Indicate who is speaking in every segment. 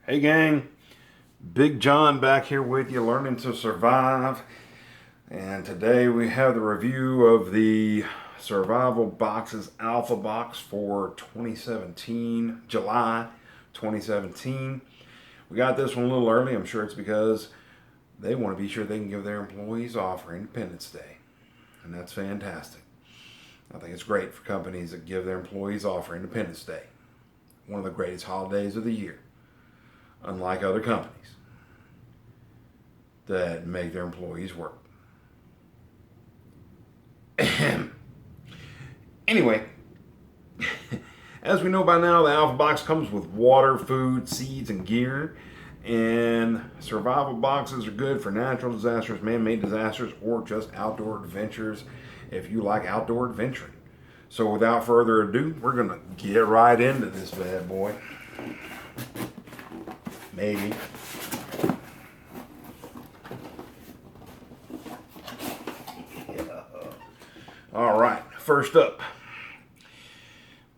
Speaker 1: Hey gang, Big John back here with you, learning to survive. And today we have the review of the Survival Boxes Alpha Box for 2017, July 2017. We got this one a little early. I'm sure it's because they want to be sure they can give their employees off for Independence Day. And that's fantastic. I think it's great for companies that give their employees off for Independence Day. One of the greatest holidays of the year. Unlike other companies that make their employees work. Anyway, as we know by now, the Alpha Box comes with water, food, seeds, and gear. And survival boxes are good for natural disasters, man-made disasters, or just outdoor adventures if you like outdoor adventuring. So without further ado, we're going to get right into this bad boy. Maybe. Yeah. All right, first up,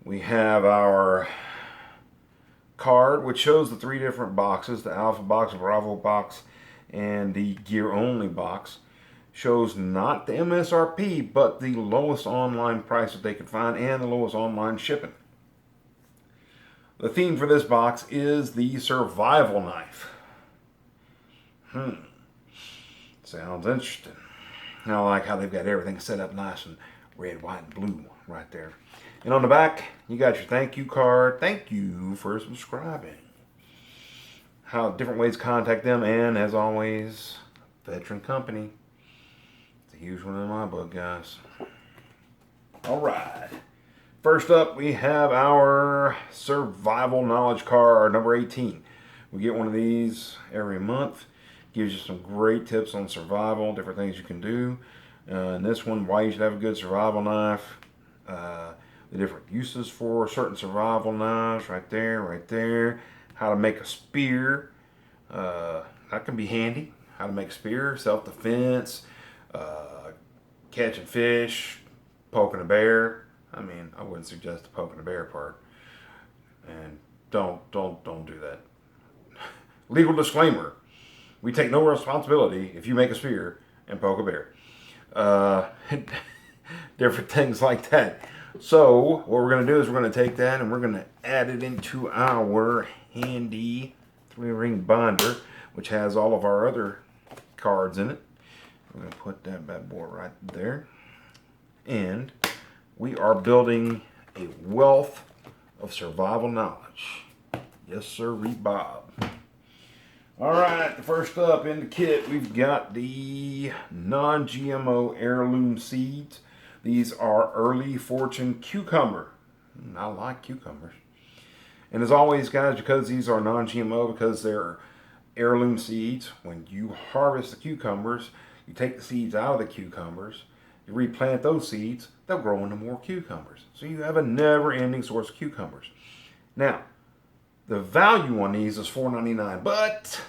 Speaker 1: we have our card, which shows the three different boxes, the Alpha Box, Bravo Box, and the Gear Only Box. Shows not the MSRP, but the lowest online price that they could find and the lowest online shipping. The theme for this box is the survival knife. Sounds interesting. I like how they've got everything set up nice and red, white, and blue right there. And on the back, you got your thank you card. Thank you for subscribing. How different ways to contact them, and as always, veteran company. It's a huge one in my book, guys. All right. First up, we have our survival knowledge card, number 18. We get one of these every month. Gives you some great tips on survival, different things you can do. And this one, why you should have a good survival knife. The different uses for certain survival knives, right there. How to make a spear. That can be handy. How to make a spear, self-defense, catching fish, poking a bear. I mean, I wouldn't suggest the poking a bear part. And don't do that. Legal disclaimer. We take no responsibility if you make a spear and poke a bear. Different things like that. So, what we're going to do is we're going to take that and we're going to add it into our handy 3-ring binder, which has all of our other cards in it. We're going to put that bad boy right there. And we are building a wealth of survival knowledge. Yes, sir, Bob. All right, first up in the kit, we've got the non-GMO Heirloom Seeds. These are Early Fortune Cucumber. I like cucumbers. And as always, guys, because these are non-GMO, because they're heirloom seeds, when you harvest the cucumbers, you take the seeds out of the cucumbers, you replant those seeds, they'll grow into more cucumbers. So you have a never-ending source of cucumbers. Now, the value on these is $4.99, but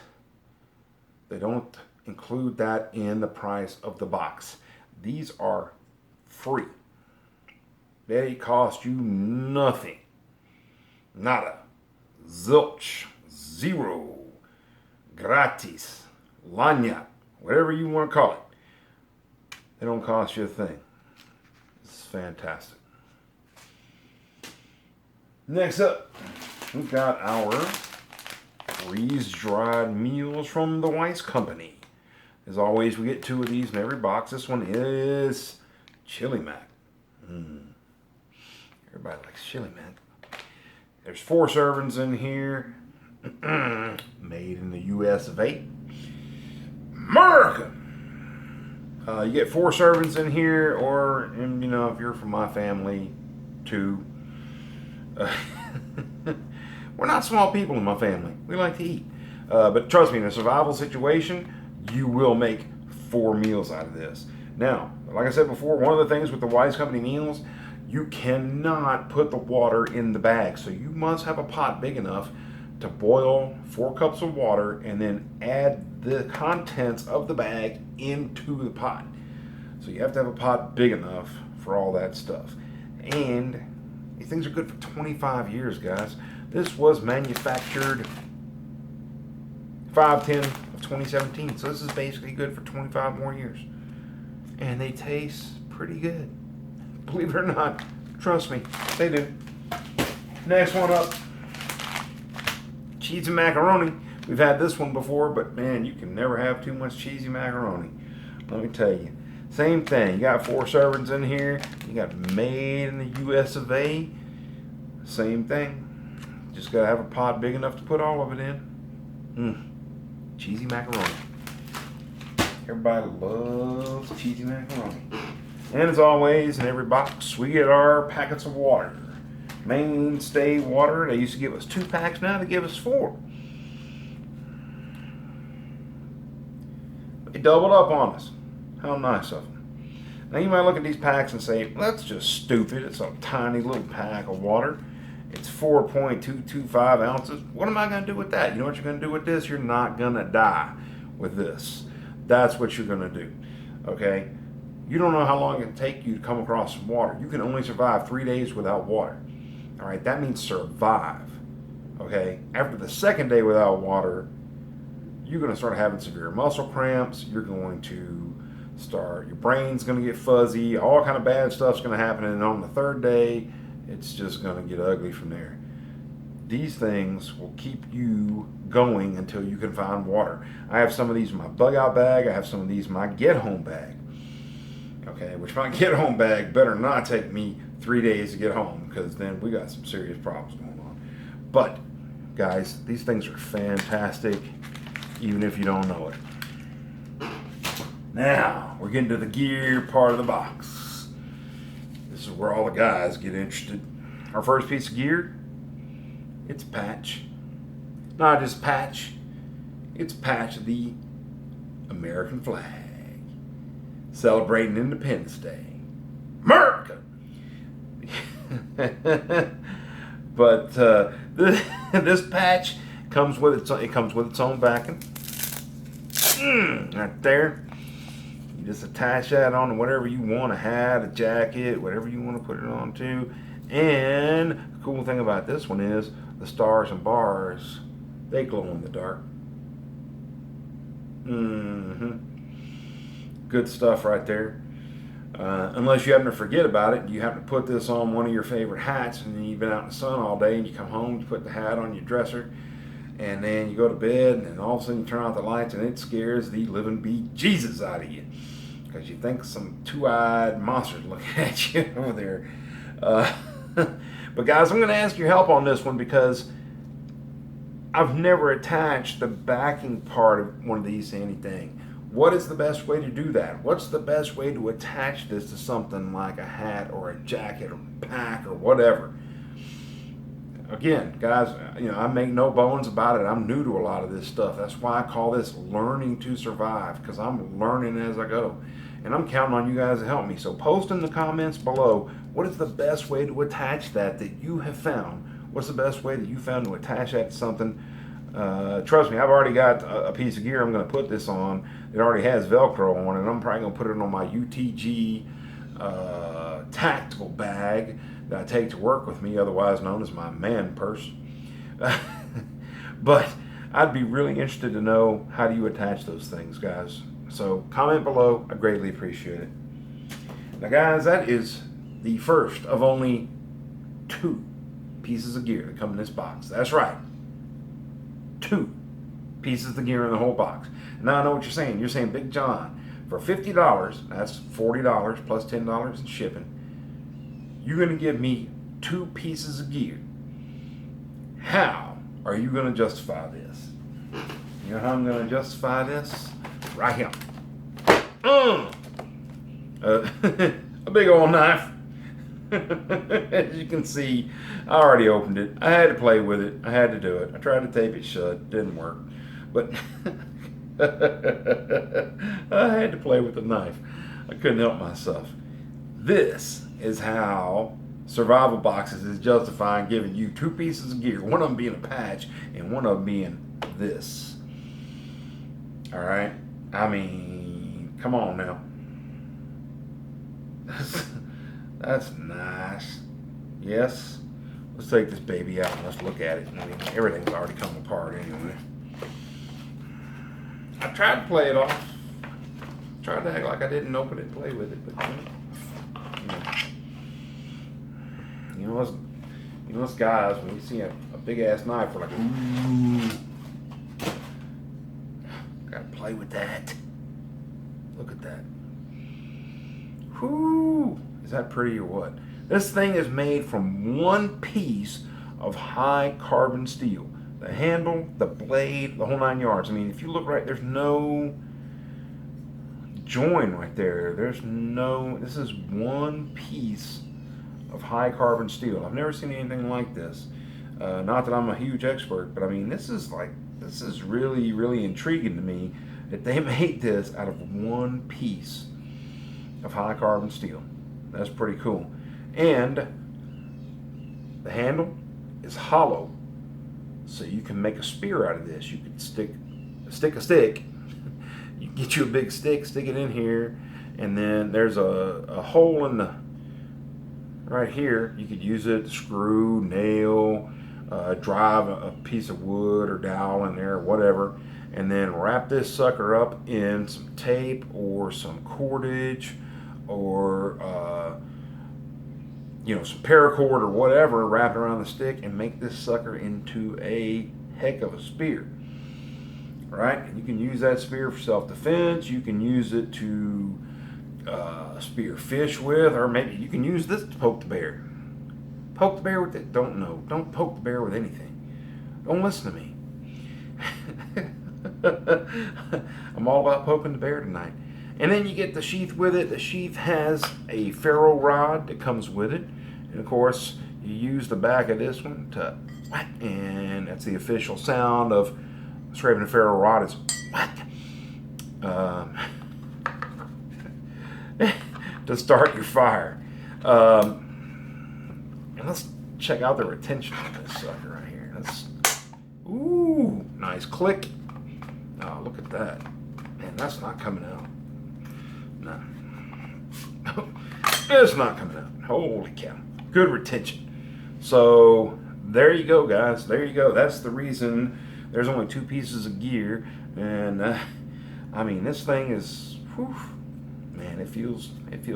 Speaker 1: they don't include that in the price of the box. These are free. They cost you nothing. Nada. Zilch. Zero. Gratis. Lagna. Whatever you want to call it. They don't cost you a thing. It's fantastic. Next up, we've got our freeze-dried meals from the Weiss Company. As always, we get 2 of these in every box. This one is Chili Mac. Everybody likes Chili Mac. There's 4 servings in here. Made in the US of A. America! You get 4 servings in here, or, and, you know, if you're from my family, 2. We're not small people in my family. We like to eat. But trust me, in a survival situation, you will make 4 meals out of this. Now, like I said before, one of the things with the Weiss Company meals, you cannot put the water in the bag. So you must have a pot big enough to boil 4 cups of water and then add the contents of the bag into the pot. So you have to have a pot big enough for all that stuff. And these things are good for 25 years, guys. This was manufactured 5/10 of 2017. So this is basically good for 25 more years. And they taste pretty good. Believe it or not, trust me, they do. Next one up, cheesy macaroni. We've had this one before, but man, you can never have too much cheesy macaroni. Let me tell you. Same thing. You got 4 servings in here. You got made in the US of A. Same thing. Just gotta have a pot big enough to put all of it in. Cheesy macaroni. Everybody loves cheesy macaroni. And as always, in every box, we get our packets of water. Mainstay water. They used to give us 2 packs. Now they give us 4. They doubled up on us. How nice of them. Now you might look at these packs and say, well, that's just stupid. It's a tiny little pack of water. It's 4.225 ounces. What am I going to do with that? You know what you're going to do with this? You're not going to die with this. That's what you're going to do. Okay? You don't know how long it take you to come across some water. You can only survive 3 days without water. All right? That means survive. Okay? After the 2nd day without water, you're going to start having severe muscle cramps. You're going to your brain's going to get fuzzy. All kind of bad stuff's going to happen. And on the 3rd day, it's just going to get ugly from there. These things will keep you going until you can find water. I have some of these in my bug out bag. I have some of these in my get home bag. Okay, which my get home bag better not take me 3 days to get home, because then we got some serious problems going on. But guys, these things are fantastic, even if you don't know it. Now, we're getting to the gear part of the box. This is where all the guys get interested. Our first piece of gear, it's Patch. Not just Patch, it's Patch the American flag. Celebrating Independence Day. America! But this patch comes with its own backing. Right there. You just attach that on to whatever you want, a hat, a jacket, whatever you want to put it on to. And the cool thing about this one is the stars and bars, they glow in the dark. Good stuff right there. Unless you happen to forget about it, you happen to put this on one of your favorite hats, and you've been out in the sun all day, and you come home, you put the hat on your dresser, and then you go to bed, and then all of a sudden you turn out the lights, and it scares the living bejesus out of you, because you think some 2-eyed monster's looking at you over there. But guys, I'm going to ask your help on this one, because I've never attached the backing part of one of these to anything. What is the best way to do that? What's the best way to attach this to something like a hat or a jacket or pack or whatever? Again, guys, I make no bones about it. I'm new to a lot of this stuff. That's why I call this learning to survive, because I'm learning as I go. And I'm counting on you guys to help me. So post in the comments below, what is the best way to attach that you have found? What's the best way that you found to attach that to something? Trust me, I've already got a piece of gear I'm going to put this on. It already has Velcro on it. I'm probably going to put it on my UTG tactical bag that I take to work with me, otherwise known as my man purse. But I'd be really interested to know, how do you attach those things, guys? So comment below. I greatly appreciate it. Now, guys, that is the first of only 2 pieces of gear that come in this box. That's right. 2 pieces of gear in the whole box. Now I know what you're saying. You're saying, Big John, for $50, that's $40 plus $10 in shipping, you're going to give me 2 pieces of gear. How are you going to justify this? You know how I'm going to justify this? Right here. A big old knife. As you can see, I already opened it. I had to play with it. I had to do it. I tried to tape it shut. Didn't work. But I had to play with the knife. I couldn't help myself. This is how Survival Boxes is justifying giving you 2 pieces of gear. One of them being a patch and one of them being this. All right? I mean, come on now. That's nice. Yes. Let's take this baby out and let's look at it. I mean, everything's already come apart anyway. I tried to play it off. Tried to act like I didn't open it and play with it, but you know us guys, when we see a big ass knife, we're like, ooh, gotta play with that. Look at that. Whoo! Is that pretty or what? This thing is made from one piece of high carbon steel. The handle, the blade, the whole 9 yards. I mean, if you look right, there's no join right there. This is one piece of high carbon steel. I've never seen anything like this. Not that I'm a huge expert, but I mean, this is really, really intriguing to me that they made this out of one piece of high carbon steel. That's pretty cool. And the handle is hollow, so you can make a spear out of this. You could stick a stick. You get you a big stick, stick it in here, and then there's a hole in the right here. You could use it to screw, nail, drive a piece of wood or dowel in there, or whatever, and then wrap this sucker up in some tape or some cordage or some paracord or whatever, wrap it around the stick and make this sucker into a heck of a spear. Right? And you can use that spear for self-defense. You can use it to spear fish with, or maybe you can use this to poke the bear. Poke the bear with it? Don't poke the bear with anything. Don't listen to me. I'm all about poking the bear tonight. And then you get the sheath with it. The sheath has a ferro rod that comes with it. And of course, you use the back of this one to whack, and that's the official sound of scraping a ferro rod is whack. To start your fire. And let's check out the retention of this sucker right here. Ooh, nice click. Oh, look at that. Man, that's not coming out. No. It's not coming out. Holy cow. Good retention. So, there you go, guys. There you go. That's the reason there's only 2 pieces of gear. And, I mean, this thing is, whew, man, it feels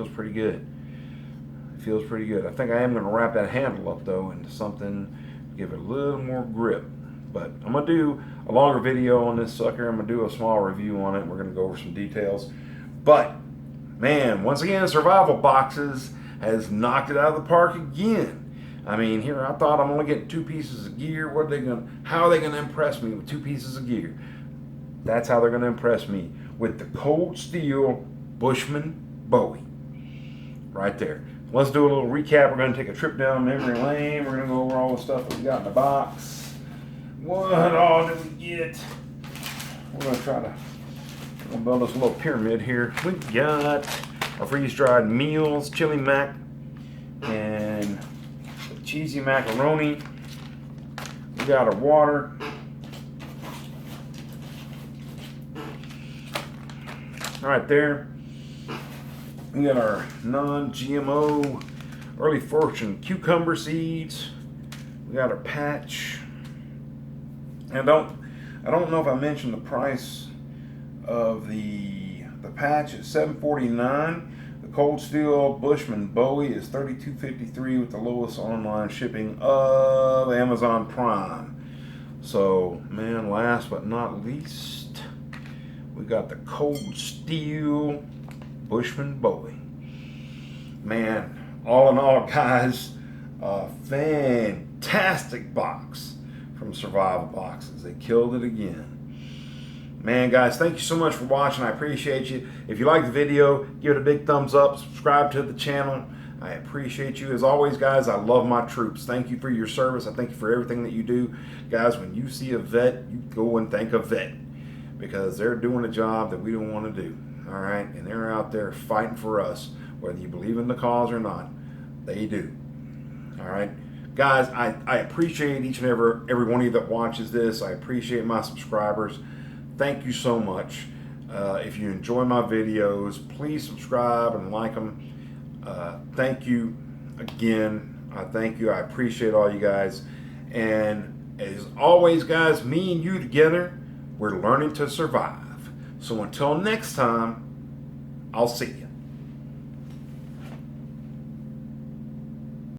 Speaker 1: pretty good. It feels pretty good. I think I am going to wrap that handle up, though, into something, give it a little more grip. But I'm going to do a longer video on this sucker. I'm going to do a small review on it. We're going to go over some details. But, man, once again, Survival Boxes has knocked it out of the park again. I mean, here I thought I'm only getting 2 pieces of gear. How are they going to impress me with 2 pieces of gear? That's how they're going to impress me, with the cold steel Bushman Bowie. Right there. Let's do a little recap. We're going to take a trip down memory lane. We're going to go over all the stuff that we got in the box. What all did we get? We're going to build us a little pyramid here. We got our freeze-dried meals, chili mac, and cheesy macaroni. We got our water. Right there. We got our non-GMO early fortune cucumber seeds. We got our patch. And I don't know if I mentioned the price of the patch is $7.49. The cold steel Bushman Bowie is $32.53 with the lowest online shipping of Amazon Prime. So, man, last but not least, we got the cold steel Bushman Bowie. Man, all in all, guys, a fantastic box from Survival Boxes. They killed it again. Man, guys, thank you so much for watching. I appreciate you. If you like the video, give it a big thumbs up. Subscribe to the channel. I appreciate you. As always, guys, I love my troops. Thank you for your service. I thank you for everything that you do. Guys, when you see a vet, you go and thank a vet, because they're doing a job that we don't want to do. All right? And they're out there fighting for us. Whether you believe in the cause or not, they do. All right? Guys, I appreciate each and every one of you that watches this. I appreciate my subscribers. Thank you so much. If you enjoy my videos, please subscribe and like them. Thank you again. I thank you. I appreciate all you guys. And as always, guys, me and you together, we're learning to survive. So until next time, I'll see you.